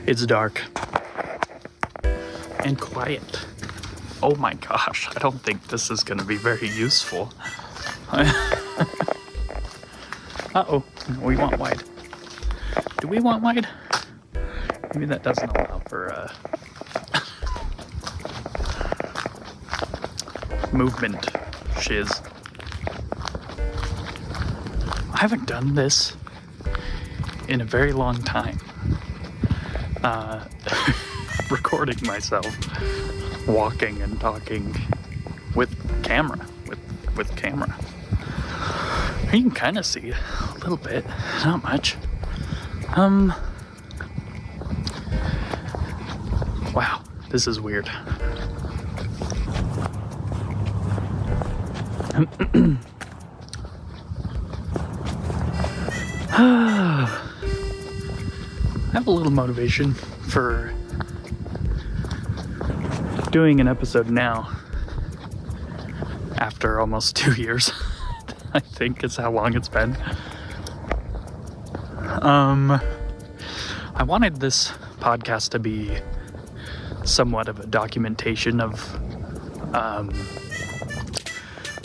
It's dark and quiet. Oh my gosh, I don't think this is gonna be very useful. Uh-oh, we want wide. Do we want wide? Maybe that doesn't allow for movement shiz. I haven't done this in a very long time. Recording myself walking and talking with camera. With camera. You can kind of see a little bit, not much. Wow, this is weird. I have a little motivation for doing an episode now after almost 2 years. I think is how long it's been. I wanted this podcast to be somewhat of a documentation of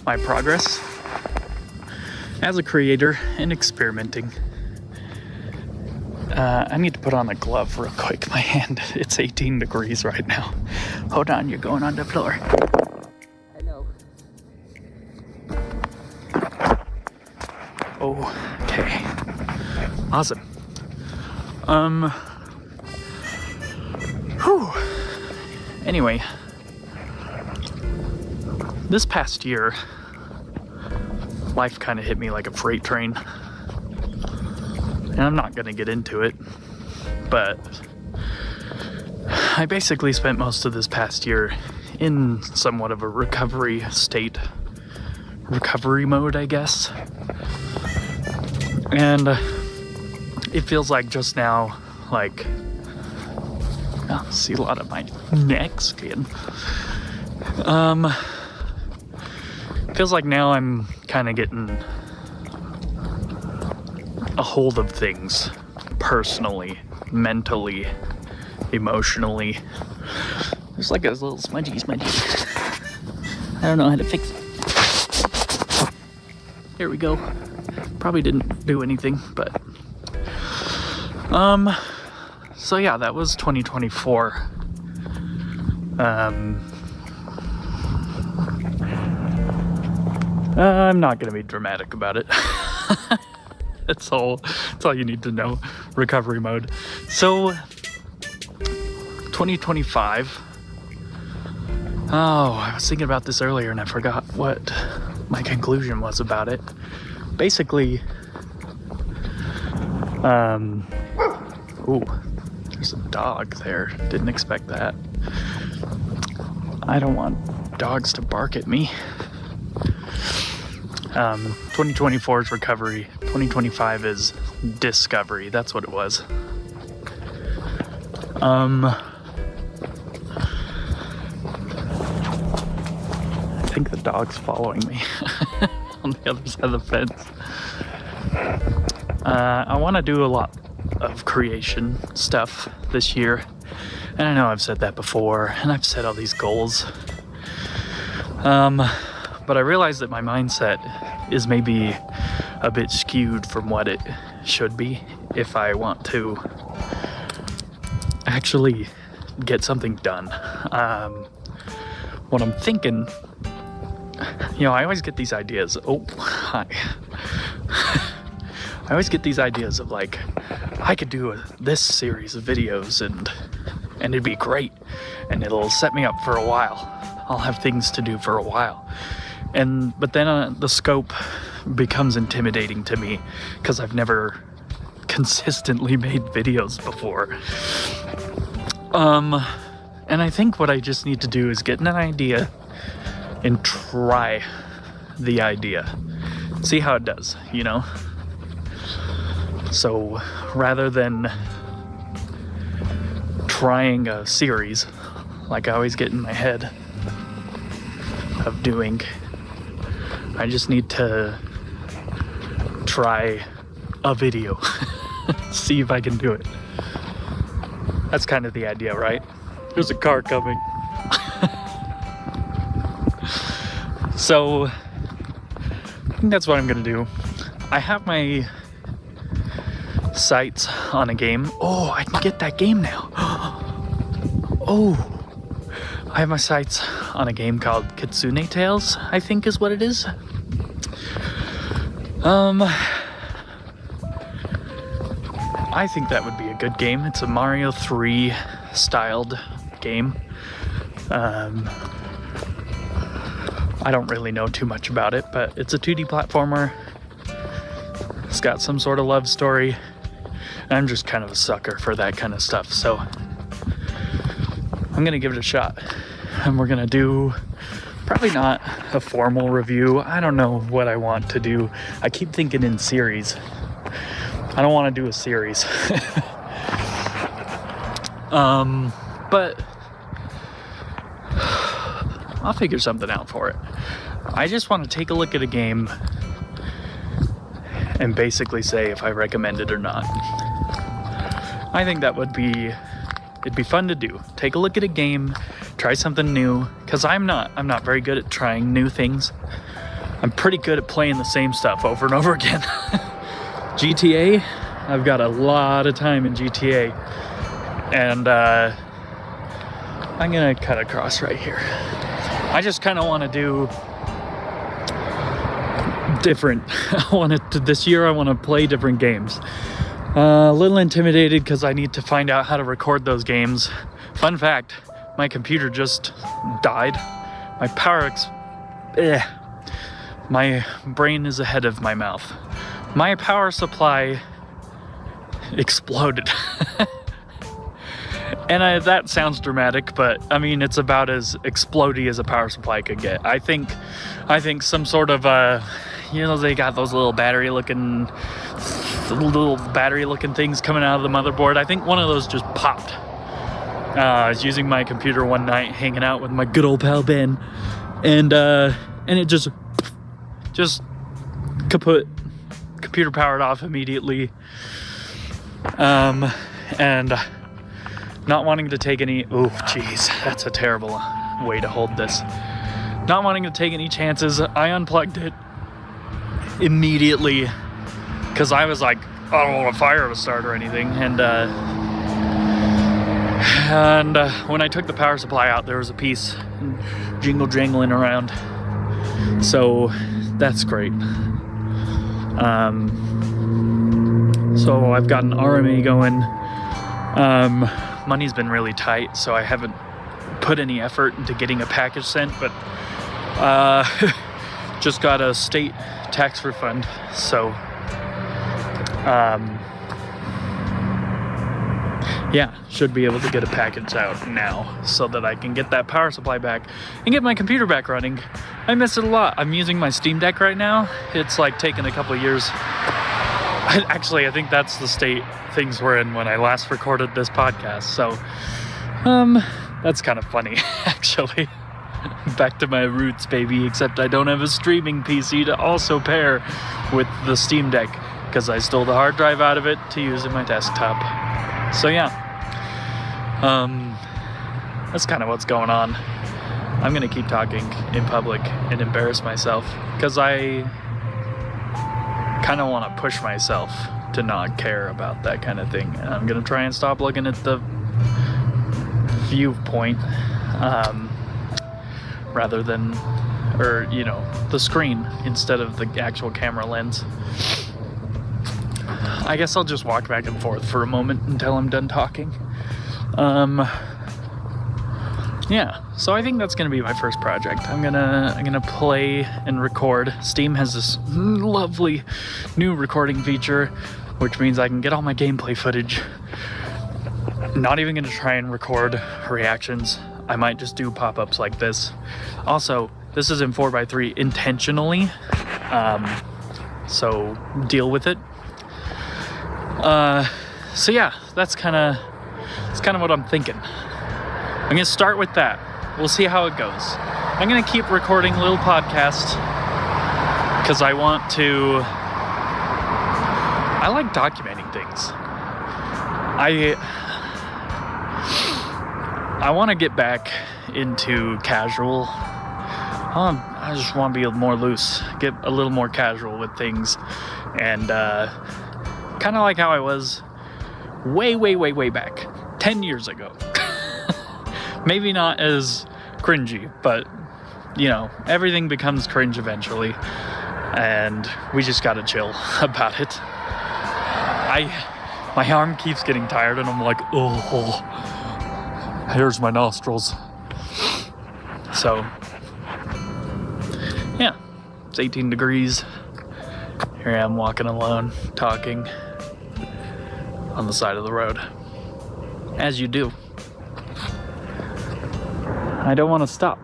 my progress as a creator and experimenting. I need to put on a glove real quick. My hand, it's 18 degrees right now. Hold on, you're going on the floor. Hello. Okay. Awesome. Whew. Anyway, this past year, life kind of hit me like a freight train. And I'm not going to get into it, but I basically spent most of this past year in somewhat of a recovery mode, I guess. And it feels like just now, like, I see a lot of my neck skin. Feels like now I'm kind of getting a hold of things personally, mentally, emotionally. There's like a little smudgy. I don't know how to fix it. Here we go. Probably didn't do anything, but so yeah, that was 2024. I'm not gonna be dramatic about it. That's all you need to know. Recovery mode. So 2025. Oh, I was thinking about this earlier and I forgot what my conclusion was about it. Basically, ooh, there's a dog there. Didn't expect that. I don't want dogs to bark at me. 2024 is recovery. 2025 is discovery. That's what it was. I think the dog's following me on the other side of the fence. I want to do a lot of creation stuff this year. And I know I've said that before, and I've set all these goals. But I realize that my mindset is maybe a bit skewed from what it should be if I want to actually get something done. What I'm thinking, I always get these ideas. Oh, hi. I always get these ideas of like, I could do this series of videos and it'd be great and it'll set me up for a while. I'll have things to do for a while. But then the scope becomes intimidating to me because I've never consistently made videos before. And I think what I just need to do is get an idea and try the idea. See how it does, So rather than trying a series like I always get in my head of doing, I just need to try a video. See if I can do it. That's kind of the idea, right? There's a car coming. So, I think that's what I'm gonna do. I have my sights on a game. Oh, I can get that game now. Oh, I have my sights on a game called Kitsune Tales, I think is what it is. I think that would be a good game. It's a Mario 3 styled game. I don't really know too much about it, but it's a 2D platformer. It's got some sort of love story. I'm just kind of a sucker for that kind of stuff, so I'm gonna give it a shot. And we're gonna do probably not a formal review. I don't know what I want to do. I keep thinking in series. I don't want to do a series. But I'll figure something out for it. I just want to take a look at a game and basically say if I recommend it or not. I think that would be, it'd be fun to do. Take a look at a game, try something new, because I'm not very good at trying new things. I'm pretty good at playing the same stuff over and over again. GTA, I've got a lot of time in GTA, and I'm gonna cut across right here. I just kind of want to do different. This year I want to play different games. A little intimidated because I need to find out how to record those games. Fun fact, my computer just died. My brain is ahead of my mouth. My power supply exploded. And that sounds dramatic, but I mean, it's about as explodey as a power supply could get. I think some sort of, they got those little battery looking things coming out of the motherboard. I think one of those just popped. I was using my computer one night, hanging out with my good old pal Ben, and it just kaput. Computer powered off immediately. And not wanting to take any, oh geez, that's a terrible way to hold this. Not wanting to take any chances, I unplugged it immediately because I was like, I don't want a fire to start or anything. And when I took the power supply out, there was a piece jingle jangling around. So that's great. So I've got an RMA going. Money's been really tight, so I haven't put any effort into getting a package sent, but just got a state tax refund, so yeah, should be able to get a package out now so that I can get that power supply back and get my computer back running. I miss it a lot. I'm using my Steam Deck right now. It's like taken a couple years. Actually, I think that's the state things were in when I last recorded this podcast. So, that's kind of funny, actually. Back to my roots, baby, except I don't have a streaming PC to also pair with the Steam Deck because I stole the hard drive out of it to use in my desktop. So, yeah. That's kind of what's going on. I'm going to keep talking in public and embarrass myself because I kind of want to push myself to not care about that kind of thing. And I'm going to try and stop looking at the viewpoint rather than, the screen instead of the actual camera lens. I guess I'll just walk back and forth for a moment until I'm done talking. Yeah, so I think that's gonna be my first project. I'm gonna play and record. Steam has this lovely new recording feature, which means I can get all my gameplay footage. Not even gonna try and record reactions. I might just do pop-ups like this. Also, this is in 4:3 intentionally, so deal with it. So yeah, that's kind of what I'm thinking. I'm gonna start with that. We'll see how it goes. I'm gonna keep recording little podcasts because I like documenting things. I want to get back into casual. I just want to be more loose, get a little more casual with things, and kind of like how I was way back 10 years ago. Maybe not as cringy, but you know, everything becomes cringe eventually, and we just gotta chill about it. My arm keeps getting tired, and I'm like, oh, here's my nostrils. So yeah, it's 18 degrees. Here I am walking alone, talking on the side of the road, as you do. I don't want to stop,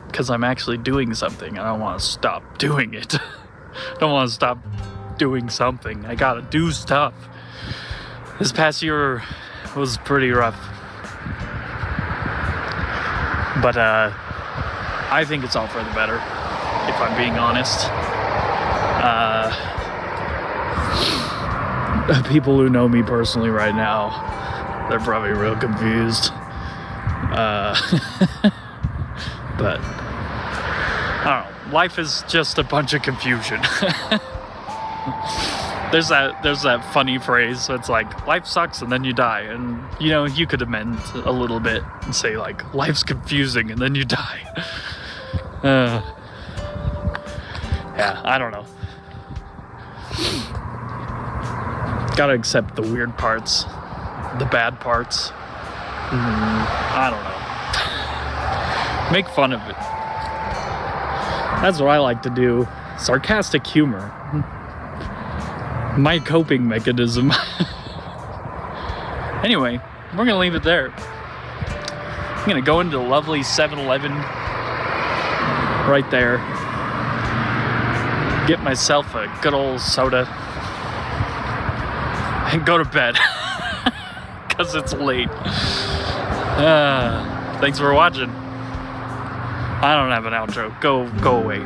because I'm actually doing something. I don't want to stop doing it. I don't want to stop doing something. I gotta do stuff. This past year was pretty rough, but I think it's all for the better, if I'm being honest. People who know me personally right now, they're probably real confused. But I don't know. Life is just a bunch of confusion. There's that funny phrase. So it's like, life sucks and then you die. And you know, you could amend a little bit and say like, life's confusing and then you die. Yeah, I don't know. Gotta accept the weird parts, the bad parts. I don't know. Make fun of it. That's what I like to do. Sarcastic humor. My coping mechanism. Anyway, we're gonna leave it there. I'm gonna go into the lovely 7-Eleven right there. Get myself a good old soda. And go to bed. Because it's late. Thanks for watching. I don't have an outro. Go away.